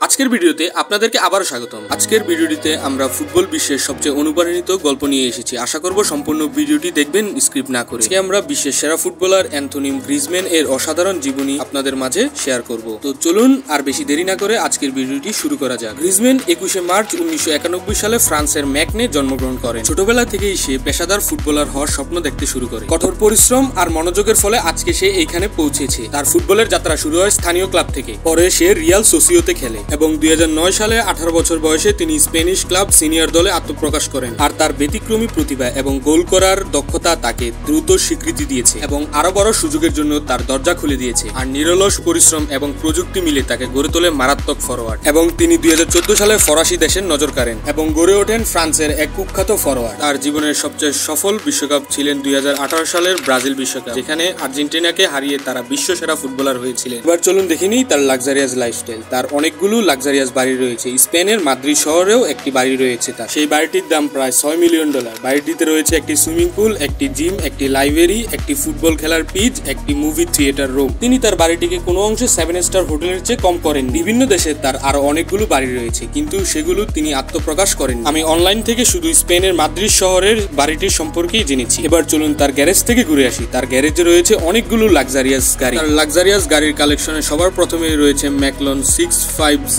আজকের ভিডিওতে আপনাদেরকে আবারও স্বাগতম। আজকের ভিডিওটিতে আমরা ফুটবল বিশ্বের সবচেয়ে অনুপ্রাণিত গল্প নিয়ে এসেছি। আশা করব সম্পূর্ণ ভিডিওটি দেখবেন স্ক্রিপ্ট না করে। আজকে আমরা বিশ্বের সেরা ফুটবলার অ্যান্থনি গ্রিজম্যান এর অসাধারণ জীবনী আপনাদের মাঝে শেয়ার করব। তো চলুন আর বেশি দেরি না করে আজকের ভিডিওটি শুরু করা যাক। গ্রিজম্যান 21শে মার্চ 1991 সালে ফ্রান্সের ম্যাকনে জন্মগ্রহণ করেন। ছোটবেলা থেকেই সে পেশাদার ফুটবলার হওয়ার স্বপ্ন দেখতে শুরু করে। কঠোর পরিশ্রম আর মনোযোগের ফলে আজকে সে এইখানে পৌঁছেছে। তার ফুটবলের যাত্রা শুরু হয় স্থানীয় ক্লাব থেকে, পরে সে রিয়াল সোসিওতে খেলে এবং 2009 সালে 18 বছর বয়সে তিনি স্প্যানিশ ক্লাব সিনিয়র দলে আত্মপ্রকাশ করেন। আর তার ব্যতিক্রমী প্রতিভা এবং গোল করার দক্ষতা তাকে দ্রুত স্বীকৃতি দিয়েছে এবং আরো বড় সুযোগের জন্য তার দরজা খুলে দিয়েছে। আর নিরলস পরিশ্রম এবং প্রযুক্তি মিলে তাকে গড়ে তোলে মারাত্মক ফরোয়ার্ড। এবং তিনি 2014 সালে ফরাসি দেশের নজর কাড়েন এবং গড়ে ওঠেন ফ্রান্সের এক কুখ্যাত ফরোয়ার্ড। তার জীবনের সবচেয়ে সফল বিশ্বকাপ ছিলেন 2018 সালের ব্রাজিল বিশ্বকাপ, যেখানে আর্জেন্টিনাকে হারিয়ে তারা বিশ্বসেরা ফুটবলার হয়েছিলেন। এবার চলুন দেখে নিই তার লাক্সারিয়াস লাইফস্টাইল। তার অনেকগুলো লাক্সারিয়াস বাড়ি রয়েছে। স্পেনের মাদ্রিদ শহরেও একটি বাড়ি রয়েছে তার। সেই বাড়িটির দাম প্রায় $6 মিলিয়ন। বাড়িটিতে রয়েছে একটি সুইমিং পুল, একটি জিম, একটি লাইব্রেরি, একটি ফুটবল খেলার পিচ, একটি মুভি থিয়েটার রুম। তিনি তার বাড়িটিকে কোনো অংশে 7 স্টার হোটেলের চেয়ে কম করেন। বিভিন্ন দেশে তার আরো অনেকগুলো বাড়ি রয়েছে, কিন্তু সেগুলো তিনি আত্মপ্রকাশ করেন। আমি অনলাইন থেকে শুধু স্পেনের মাদ্রিদ শহরের বাড়িটির সম্পর্কেই জেনেছি। এবার চলুন তার গ্যারেজ থেকে ঘুরে আসি। তার গ্যারেজে রয়েছে অনেকগুলো লাক্সারিয়াস গাড়ি। তার লাক্সারিয়াস গাড়ির কালেকশনে সবার প্রথমে রয়েছে ম্যাকলন 650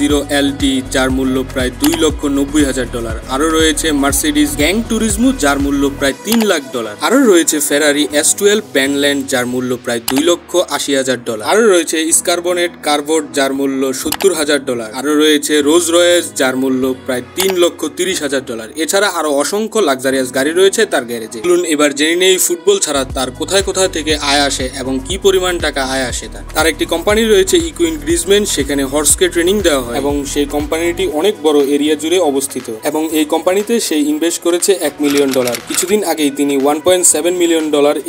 LT, যার মূল্য প্রায় $2,90,000। আরো রয়েছে মার্সিডিজ গ্যাং টুরিজমো, যার মূল্য প্রায় $3 লাখ। আরো রয়েছে ফেরারি S12 ব্যান্ডল্যান্ড, যার মূল্য প্রায় $2,80,000। আরো রয়েছে স্কারবনেট কারভোট, যার মূল্য $70,000। আরো রয়েছে রোজ রয়েস, যার মূল্য প্রায় $3,30,000। এছাড়া আরো অসংখ্য লাক্সারিয়াস গাড়ি রয়েছে তার গ্যারেজে। চলুন এবার জেনে নেই ফুটবল ছাড়া তার কোথায় কোথায় থেকে আয় আসে এবং কি পরিমাণ টাকা আয় আসে তার। একটি কোম্পানি রয়েছে ইকুইন গ্রিজম্যান, সেখানে হর্সকে ট্রেনিং দেওয়া হয় এবং সেই কোম্পানিটি অনেক বড় এরিয়া জুড়ে অবস্থিত এবং এই কোম্পানিতে সে ইনভেস্ট করেছে $1 মিলিয়ন। কিছুদিন আগেই তিনি $1.7 মিলিয়ন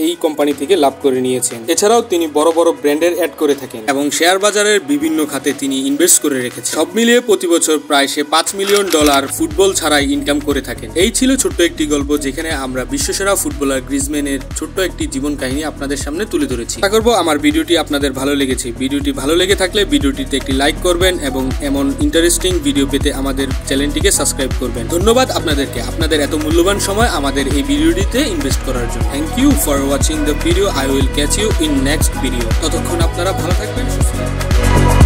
এই কোম্পানি থেকে লাভ করে নিয়েছেন। এছাড়াও তিনি বড় বড় ব্র্যান্ডের অ্যাড করে থাকেন এবং শেয়ার বাজারের বিভিন্ন খাতে তিনি ইনভেস্ট করে রেখেছেন। সব মিলিয়ে প্রতি বছর প্রায় সে $5 মিলিয়ন ফুটবল ছাড়াই ইনকাম করে থাকেন। এই ছিল ছোট্ট একটি গল্প, যেখানে আমরা বিশ্বসেরা ফুটবলার গ্রিজম্যানের ছোট্ট একটি জীবন কাহিনী আপনাদের সামনে তুলে ধরেছি। আশা করব আমার ভিডিওটি আপনাদের ভালো লেগেছে। ভিডিওটি ভালো লেগে থাকলে ভিডিওটিতে একটি লাইক করবেন এবং এমন ইন্টারেস্টিং ভিডিও পেতে আমাদের চ্যানেলটিকে সাবস্ক্রাইব করবেন। ধন্যবাদ আপনাদেরকে আপনাদের এত মূল্যবান সময় আমাদের এই ভিডিওটিতে ইনভেস্ট করার জন্য। Thank you for watching the video. I will catch you in next video. ততক্ষণ আপনারা ভালো থাকবেন, সুস্থ থাকবেন।